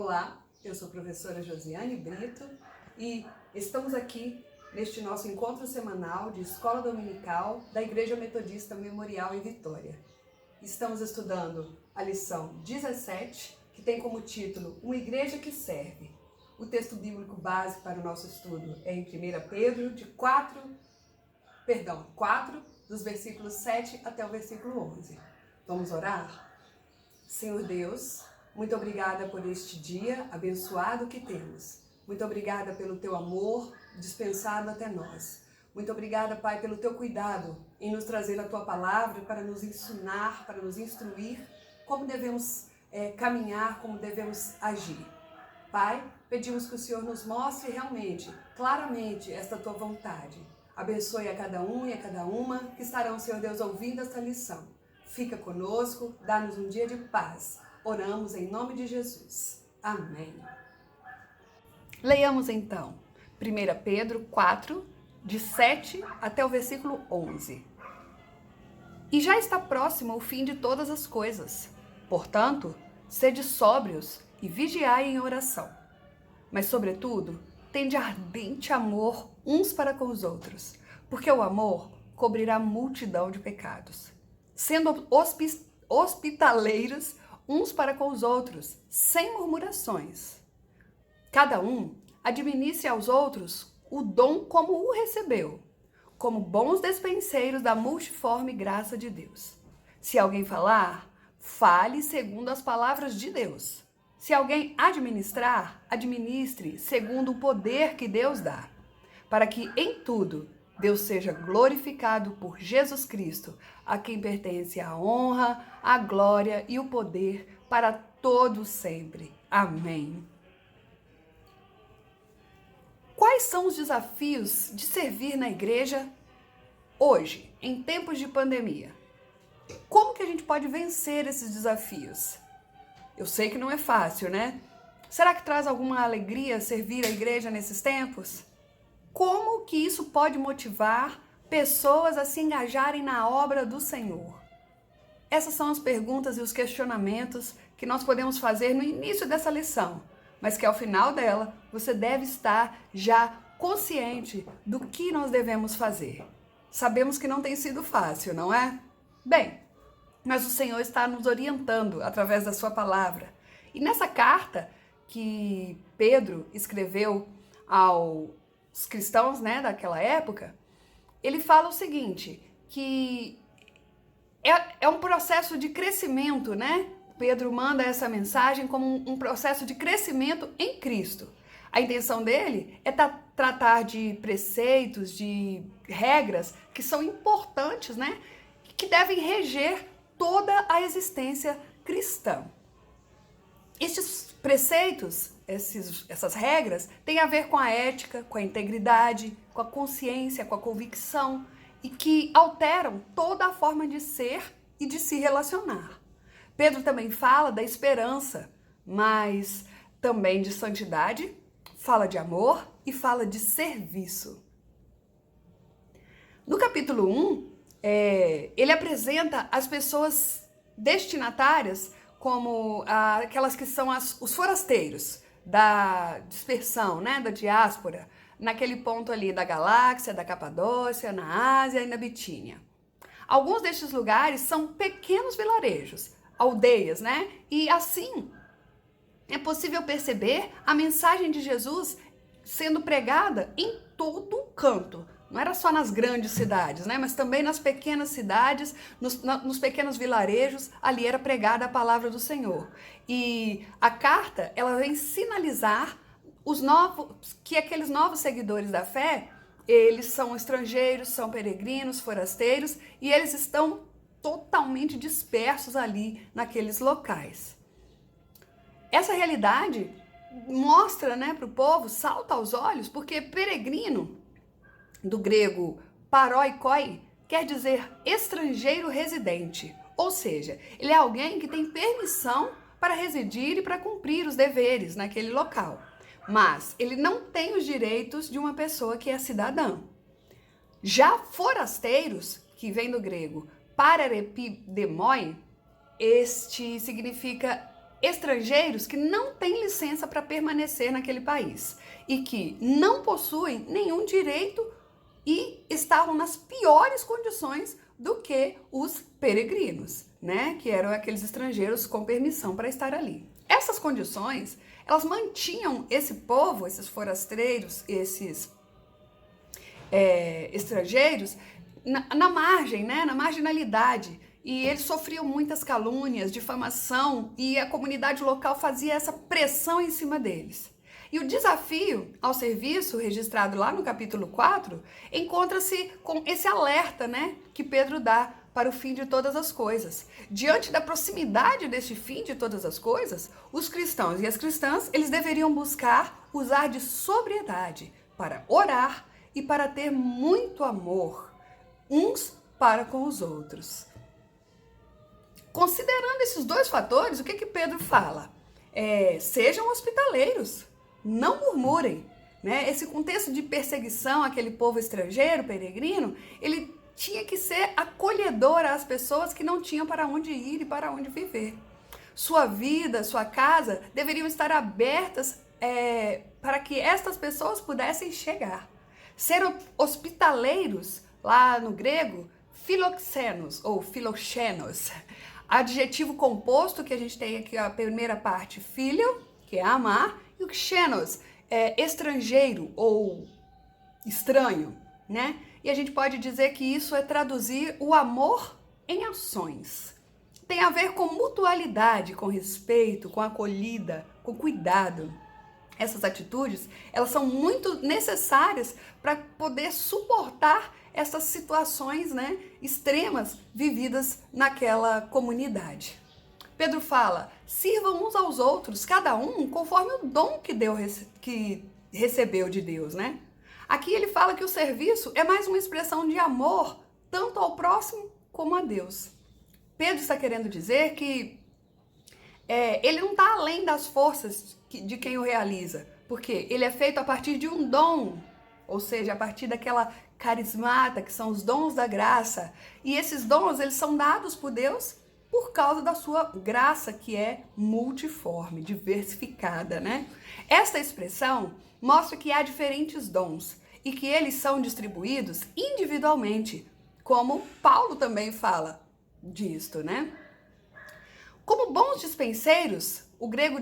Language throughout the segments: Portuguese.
Olá, eu sou a professora Josiane Brito e estamos aqui neste nosso encontro semanal de Escola Dominical da Igreja Metodista Memorial em Vitória. Estamos estudando a lição 17, que tem como título Uma Igreja que Serve. O texto bíblico base para o nosso estudo é em 1 Pedro, 4, dos versículos 7 até o versículo 11. Vamos orar? Senhor Deus, muito obrigada por este dia abençoado que temos. Muito obrigada pelo teu amor dispensado até nós. Muito obrigada, Pai, pelo teu cuidado em nos trazer a tua palavra para nos ensinar, para nos instruir como devemos caminhar, como devemos agir. Pai, pedimos que o Senhor nos mostre realmente, claramente, esta tua vontade. Abençoe a cada um e a cada uma que estarão, Senhor Deus, ouvindo esta lição. Fica conosco, dá-nos um dia de paz. Oramos em nome de Jesus. Amém. Leiamos então 1 Pedro 4, de 7 até o versículo 11. E já está próximo o fim de todas as coisas. Portanto, sede sóbrios e vigiai em oração. Mas, sobretudo, tende ardente amor uns para com os outros, porque o amor cobrirá multidão de pecados. Sendo hospitaleiros uns para com os outros, sem murmurações. Cada um administre aos outros o dom como o recebeu, como bons despenseiros da multiforme graça de Deus. Se alguém falar, fale segundo as palavras de Deus. Se alguém administrar, administre segundo o poder que Deus dá, para que em tudo Deus seja glorificado por Jesus Cristo, a quem pertence a honra, a glória e o poder para todos sempre. Amém. Quais são os desafios de servir na igreja hoje, em tempos de pandemia? Como que a gente pode vencer esses desafios? Eu sei que não é fácil, né? Será que traz alguma alegria servir a igreja nesses tempos? Como que isso pode motivar pessoas a se engajarem na obra do Senhor? Essas são as perguntas e os questionamentos que nós podemos fazer no início dessa lição, mas que ao final dela você deve estar já consciente do que nós devemos fazer. Sabemos que não tem sido fácil, não é? Bem, mas o Senhor está nos orientando através da sua palavra. E nessa carta que Pedro escreveu aos cristãos, daquela época, ele fala o seguinte, que é um processo de crescimento, Pedro manda essa mensagem como um processo de crescimento em Cristo. A intenção dele é tratar de preceitos, de regras que são importantes, que devem reger toda a existência cristã. Estes preceitos, essas regras, têm a ver com a ética, com a integridade, com a consciência, com a convicção e que alteram toda a forma de ser e de se relacionar. Pedro também fala da esperança, mas também de santidade, fala de amor e fala de serviço. No capítulo 1, ele apresenta as pessoas destinatárias como aquelas que são os forasteiros da dispersão, da diáspora, naquele ponto ali da galáxia, da Capadócia, na Ásia e na Bitínia. Alguns destes lugares são pequenos vilarejos, aldeias, E assim é possível perceber a mensagem de Jesus sendo pregada em todo o canto. Não era só nas grandes cidades, mas também nas pequenas cidades, nos pequenos vilarejos, ali era pregada a palavra do Senhor. E a carta, ela vem sinalizar que aqueles novos seguidores da fé, eles são estrangeiros, são peregrinos, forasteiros, e eles estão totalmente dispersos ali naqueles locais. Essa realidade mostra, para o povo, salta aos olhos, porque peregrino, do grego paroikoi, quer dizer estrangeiro residente, ou seja, ele é alguém que tem permissão para residir e para cumprir os deveres naquele local, mas ele não tem os direitos de uma pessoa que é cidadã. Já forasteiros, que vem do grego pararepidemoi, este significa estrangeiros que não têm licença para permanecer naquele país e que não possuem nenhum direito e estavam nas piores condições do que os peregrinos, né? Que eram aqueles estrangeiros com permissão para estar ali. Essas condições, elas mantinham esse povo, esses forasteiros, esses estrangeiros, na margem, né? Na marginalidade. E eles sofriam muitas calúnias, difamação, e a comunidade local fazia essa pressão em cima deles. E o desafio ao serviço, registrado lá no capítulo 4, encontra-se com esse alerta, né, que Pedro dá para o fim de todas as coisas. Diante da proximidade deste fim de todas as coisas, os cristãos e as cristãs, eles deveriam buscar usar de sobriedade para orar e para ter muito amor uns para com os outros. Considerando esses dois fatores, o que Pedro fala? Sejam hospitaleiros, não murmurem. Né? Esse contexto de perseguição àquele povo estrangeiro, peregrino, ele tinha que ser acolhedor às pessoas que não tinham para onde ir e para onde viver. Sua vida, sua casa deveriam estar abertas para que estas pessoas pudessem chegar. Ser hospitaleiros, lá no grego, philoxenos ou philoxenos, adjetivo composto que a gente tem aqui a primeira parte, filho, que é amar, e o xenos, estrangeiro ou estranho, né? E a gente pode dizer que isso é traduzir o amor em ações. Tem a ver com mutualidade, com respeito, com acolhida, com cuidado. Essas atitudes, elas são muito necessárias para poder suportar essas situações, né, extremas vividas naquela comunidade. Pedro fala, sirvam uns aos outros, cada um conforme o dom que recebeu de Deus, né? Aqui ele fala que o serviço é mais uma expressão de amor, tanto ao próximo como a Deus. Pedro está querendo dizer que ele não está além das forças de quem o realiza, porque ele é feito a partir de um dom, ou seja, a partir daquela carismata, que são os dons da graça. E esses dons, eles são dados por Deus por causa da sua graça, que é multiforme, diversificada, né? Esta expressão mostra que há diferentes dons e que eles são distribuídos individualmente, como Paulo também fala disto, né? Como bons dispenseiros, o grego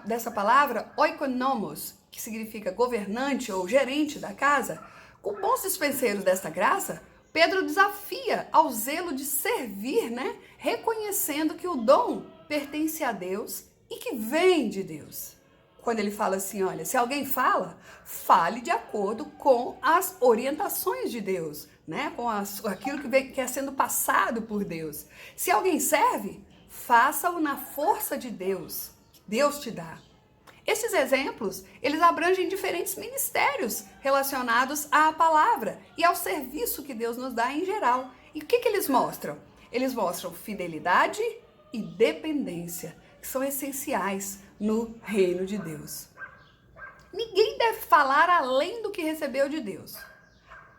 dessa palavra, oikonomos, que significa governante ou gerente da casa, com bons dispenseiros desta graça, Pedro desafia ao zelo de servir, né? Reconhecendo que o dom pertence a Deus e que vem de Deus. Quando ele fala assim, olha, se alguém fala, fale de acordo com as orientações de Deus, né? Com aquilo que é sendo passado por Deus. Se alguém serve, faça-o na força de Deus, que Deus te dá. Esses exemplos, eles abrangem diferentes ministérios relacionados à palavra e ao serviço que Deus nos dá em geral. E o que eles mostram? Eles mostram fidelidade e dependência, que são essenciais no reino de Deus. Ninguém deve falar além do que recebeu de Deus.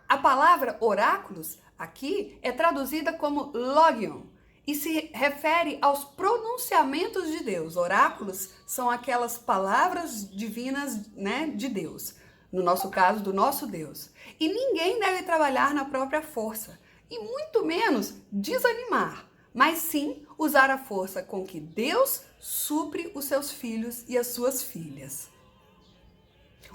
A palavra oráculos aqui é traduzida como logion, e se refere aos pronunciamentos de Deus. Oráculos são aquelas palavras divinas, né, de Deus. No nosso caso, do nosso Deus. E ninguém deve trabalhar na própria força. E muito menos desanimar. Mas sim usar a força com que Deus supre os seus filhos e as suas filhas.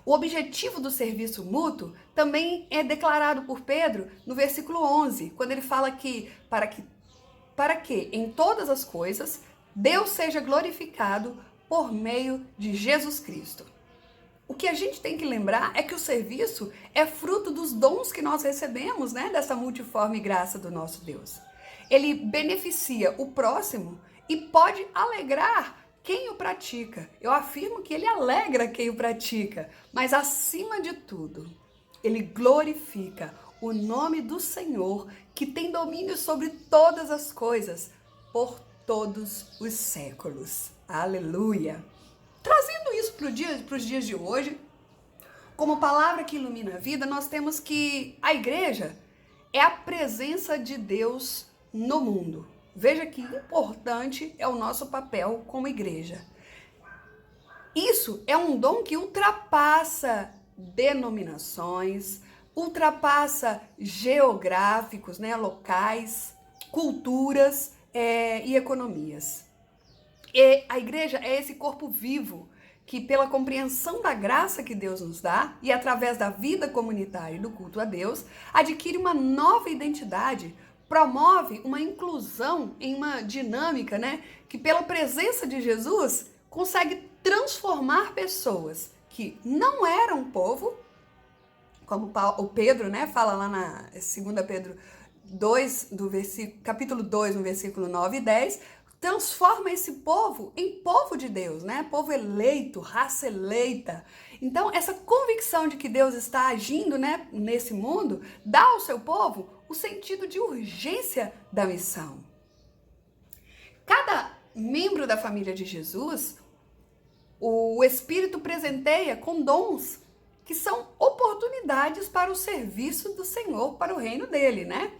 O objetivo do serviço mútuo também é declarado por Pedro no versículo 11. Quando ele fala que para que em todas as coisas Deus seja glorificado por meio de Jesus Cristo. O que a gente tem que lembrar é que o serviço é fruto dos dons que nós recebemos, né, dessa multiforme graça do nosso Deus. Ele beneficia o próximo e pode alegrar quem o pratica. Eu afirmo que ele alegra quem o pratica, mas acima de tudo, ele glorifica o nome do Senhor, que tem domínio sobre todas as coisas, por todos os séculos. Aleluia! Trazendo isso para os dias de hoje, como palavra que ilumina a vida, nós temos que a igreja é a presença de Deus no mundo. Veja que importante é o nosso papel como igreja. Isso é um dom que ultrapassa denominações, ultrapassa geográficos, né, locais, culturas e economias. E a igreja é esse corpo vivo que, pela compreensão da graça que Deus nos dá e através da vida comunitária e do culto a Deus, adquire uma nova identidade, promove uma inclusão em uma dinâmica, né, que pela presença de Jesus consegue transformar pessoas que não eram povo, como o Pedro, né, fala lá na 2 Pedro 2, capítulo 2, no versículo 9 e 10, transforma esse povo em povo de Deus, né? Povo eleito, raça eleita. Então, essa convicção de que Deus está agindo, né, nesse mundo, dá ao seu povo o sentido de urgência da missão. Cada membro da família de Jesus, o Espírito presenteia com dons que são oportunidades para o serviço do Senhor, para o reino dele, né?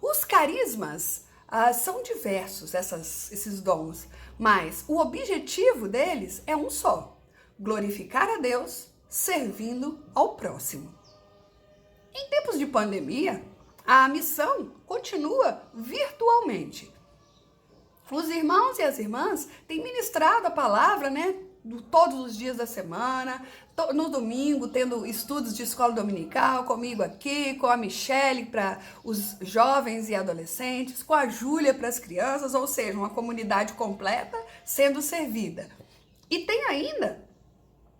Os carismas são diversos, esses dons, mas o objetivo deles é um só: glorificar a Deus servindo ao próximo. Em tempos de pandemia, a missão continua virtualmente. Os irmãos e as irmãs têm ministrado a palavra, né, todos os dias da semana, no domingo, tendo estudos de escola dominical comigo aqui, com a Michele para os jovens e adolescentes, com a Júlia para as crianças, ou seja, uma comunidade completa sendo servida. E tem ainda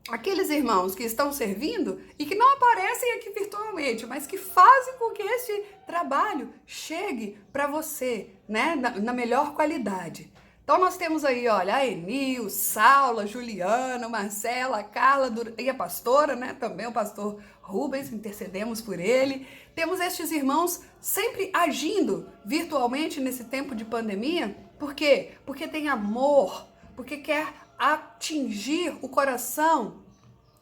aqueles irmãos que estão servindo e que não aparecem aqui virtualmente, mas que fazem com que esse trabalho chegue para você, né, na melhor qualidade. Então nós temos aí, olha, a Enil, Saula, Juliana, Marcela, a Carla e a pastora, né? Também o pastor Rubens, intercedemos por ele. Temos estes irmãos sempre agindo virtualmente nesse tempo de pandemia. Por quê? Porque tem amor, porque quer atingir o coração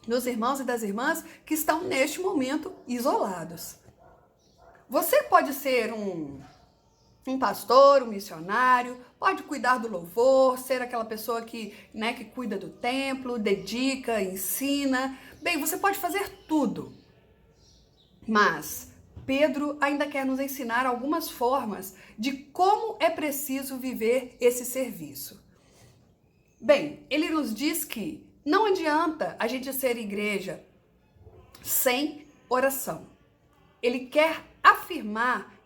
dos irmãos e das irmãs que estão neste momento isolados. Você pode ser um pastor, um missionário, pode cuidar do louvor, ser aquela pessoa que cuida do templo, dedica, ensina. Bem, você pode fazer tudo. Mas Pedro ainda quer nos ensinar algumas formas de como é preciso viver esse serviço. Bem, ele nos diz que não adianta a gente ser igreja sem oração. Ele quer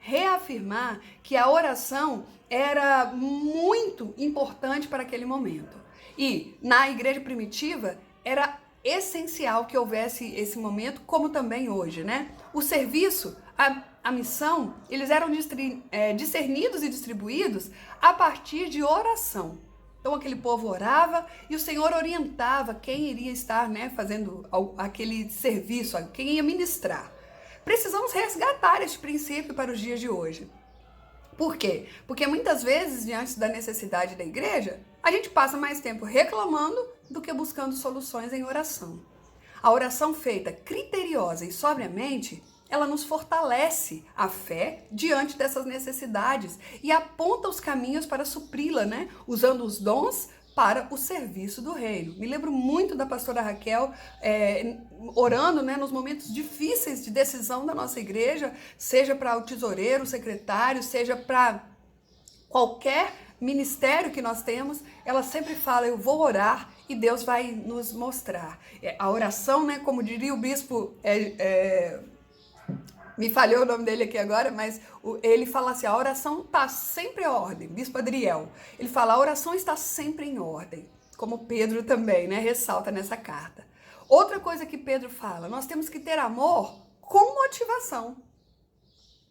reafirmar que a oração era muito importante para aquele momento. E na igreja primitiva era essencial que houvesse esse momento, como também hoje, né? O serviço, a missão, eles eram discernidos e distribuídos a partir de oração. Então aquele povo orava e o Senhor orientava quem iria estar, né, fazendo aquele serviço, quem ia ministrar. Precisamos resgatar este princípio para os dias de hoje. Por quê? Porque muitas vezes, diante da necessidade da igreja, a gente passa mais tempo reclamando do que buscando soluções em oração. A oração feita criteriosa e sobriamente, ela nos fortalece a fé diante dessas necessidades e aponta os caminhos para supri-la, né? Usando os dons para o serviço do reino. Me lembro muito da pastora Raquel orando, né, nos momentos difíceis de decisão da nossa igreja, seja para o tesoureiro, o secretário, seja para qualquer ministério que nós temos, ela sempre fala: eu vou orar e Deus vai nos mostrar. A oração, né, como diria o bispo, me falhou o nome dele aqui agora, mas ele fala assim: a oração está sempre em ordem. Bispo Adriel, ele fala: a oração está sempre em ordem, como Pedro também, né, ressalta nessa carta. Outra coisa que Pedro fala: nós temos que ter amor com motivação.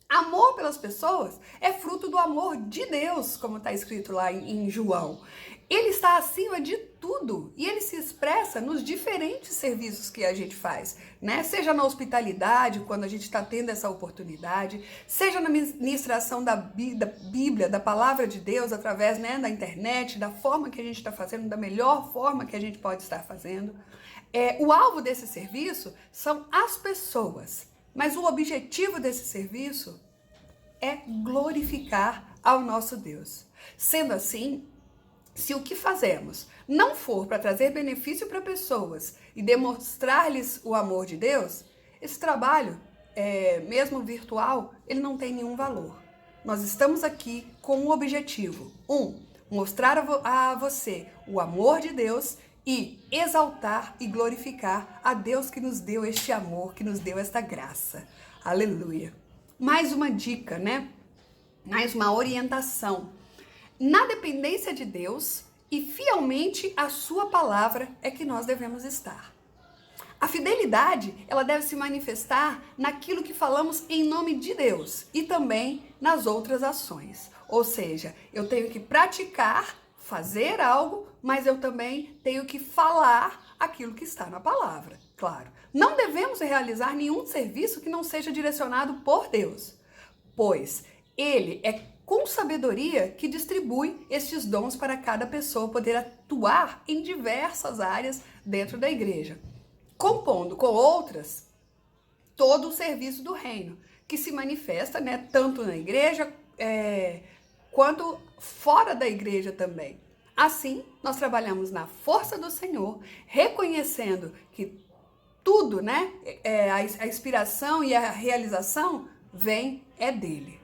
Amor pelas pessoas é fruto do amor de Deus, como está escrito lá em João. Ele está acima de tudo e ele se expressa nos diferentes serviços que a gente faz, né? Seja na hospitalidade, quando a gente está tendo essa oportunidade, seja na ministração da Bíblia, da palavra de Deus, através, né, da internet, da forma que a gente está fazendo, da melhor forma que a gente pode estar fazendo. O alvo desse serviço são as pessoas. Mas o objetivo desse serviço é glorificar ao nosso Deus. Sendo assim, Se o que fazemos não for para trazer benefício para pessoas e demonstrar-lhes o amor de Deus, esse trabalho, mesmo virtual, ele não tem nenhum valor. Nós estamos aqui com um objetivo. Mostrar a você o amor de Deus e exaltar e glorificar a Deus que nos deu este amor, que nos deu esta graça. Aleluia. Mais uma dica, né? Mais uma orientação. Na dependência de Deus e fielmente a sua palavra é que nós devemos estar. A fidelidade, ela deve se manifestar naquilo que falamos em nome de Deus e também nas outras ações. Ou seja, eu tenho que praticar, fazer algo, mas eu também tenho que falar aquilo que está na palavra, claro. Não devemos realizar nenhum serviço que não seja direcionado por Deus, pois Ele é com sabedoria que distribui estes dons para cada pessoa poder atuar em diversas áreas dentro da igreja, compondo com outras todo o serviço do reino, que se manifesta, né, tanto na igreja quanto fora da igreja também. Assim, nós trabalhamos na força do Senhor, reconhecendo que tudo, né, a inspiração e a realização vem dele.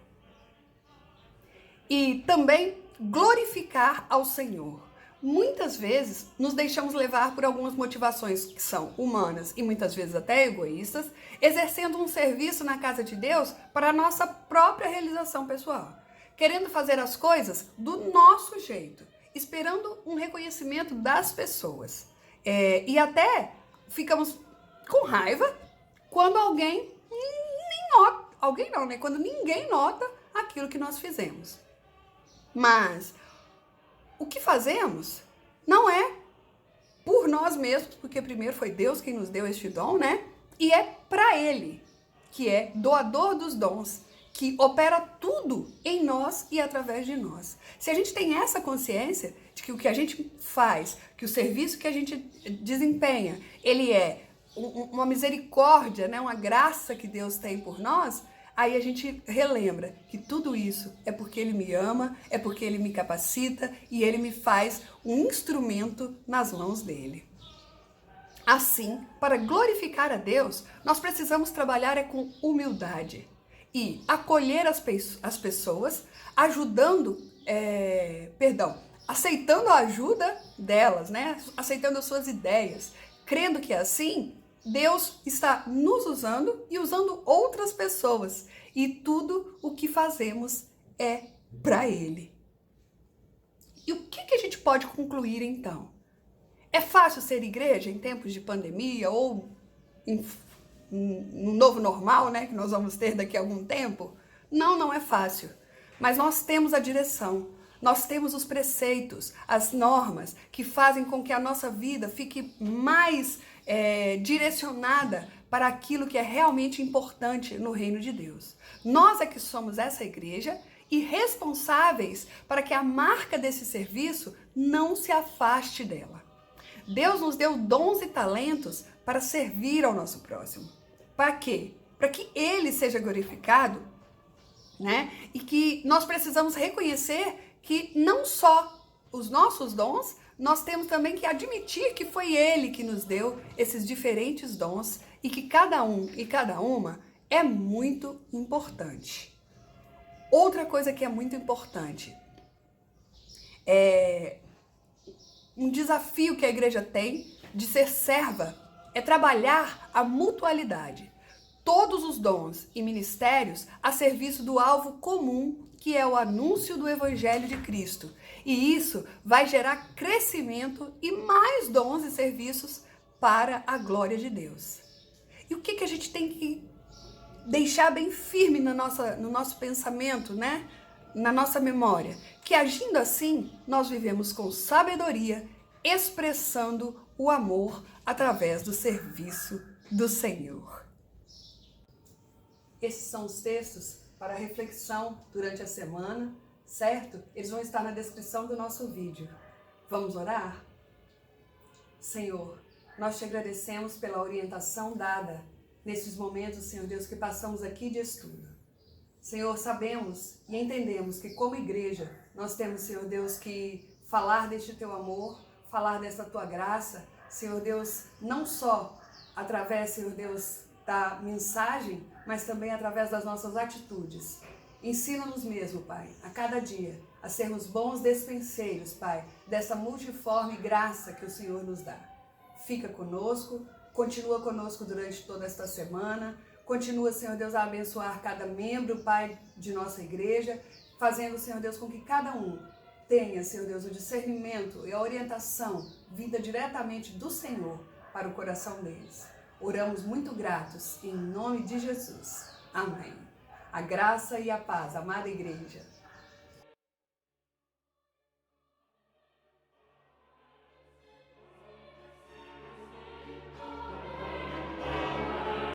E também glorificar ao Senhor. Muitas vezes nos deixamos levar por algumas motivações que são humanas e muitas vezes até egoístas, exercendo um serviço na casa de Deus para a nossa própria realização pessoal, querendo fazer as coisas do nosso jeito, esperando um reconhecimento das pessoas. E até ficamos com raiva quando alguém nem nota, quando ninguém nota aquilo que nós fizemos. Mas o que fazemos não é por nós mesmos, porque primeiro foi Deus quem nos deu este dom, né? E é para Ele, que é doador dos dons, que opera tudo em nós e através de nós. Se a gente tem essa consciência de que o que a gente faz, que o serviço que a gente desempenha, ele é uma misericórdia, né? Uma graça que Deus tem por nós, aí a gente relembra que tudo isso é porque Ele me ama, é porque Ele me capacita e Ele me faz um instrumento nas mãos dEle. Assim, para glorificar a Deus, nós precisamos trabalhar com humildade e acolher as pessoas, aceitando a ajuda delas, né? Aceitando as suas ideias, crendo que assim Deus está nos usando e usando outras pessoas. E tudo o que fazemos é para Ele. E o que a gente pode concluir então? É fácil ser igreja em tempos de pandemia ou no novo normal, né, que nós vamos ter daqui a algum tempo? Não é fácil. Mas nós temos a direção. Nós temos os preceitos, as normas que fazem com que a nossa vida fique mais direcionada para aquilo que é realmente importante no reino de Deus. Nós é que somos essa igreja e responsáveis para que a marca desse serviço não se afaste dela. Deus nos deu dons e talentos para servir ao nosso próximo. Para quê? Para que Ele seja glorificado, né? E que nós precisamos reconhecer que não só os nossos dons, nós temos também que admitir que foi Ele que nos deu esses diferentes dons e que cada um e cada uma é muito importante. Outra coisa que é muito importante um desafio que a igreja tem de ser serva é trabalhar a mutualidade. Todos os dons e ministérios a serviço do alvo comum, que é o anúncio do Evangelho de Cristo. E isso vai gerar crescimento e mais dons e serviços para a glória de Deus. E o que a gente tem que deixar bem firme no nosso pensamento, né? Na nossa memória? Que agindo assim, nós vivemos com sabedoria, expressando o amor através do serviço do Senhor. Esses são os textos para reflexão durante a semana, certo? Eles vão estar na descrição do nosso vídeo. Vamos orar? Senhor, nós te agradecemos pela orientação dada nesses momentos, Senhor Deus, que passamos aqui de estudo. Senhor, sabemos e entendemos que como igreja nós temos, Senhor Deus, que falar deste teu amor, falar desta tua graça, Senhor Deus, não só através, Senhor Deus, da mensagem, mas também através das nossas atitudes. Ensina-nos mesmo, Pai, a cada dia, a sermos bons despenseiros, Pai, dessa multiforme graça que o Senhor nos dá. Fica conosco, continua conosco durante toda esta semana, continua, Senhor Deus, a abençoar cada membro, Pai, de nossa igreja, fazendo, Senhor Deus, com que cada um tenha, Senhor Deus, o discernimento e a orientação vinda diretamente do Senhor para o coração deles. Oramos muito gratos, em nome de Jesus. Amém. A graça e a paz, amada igreja.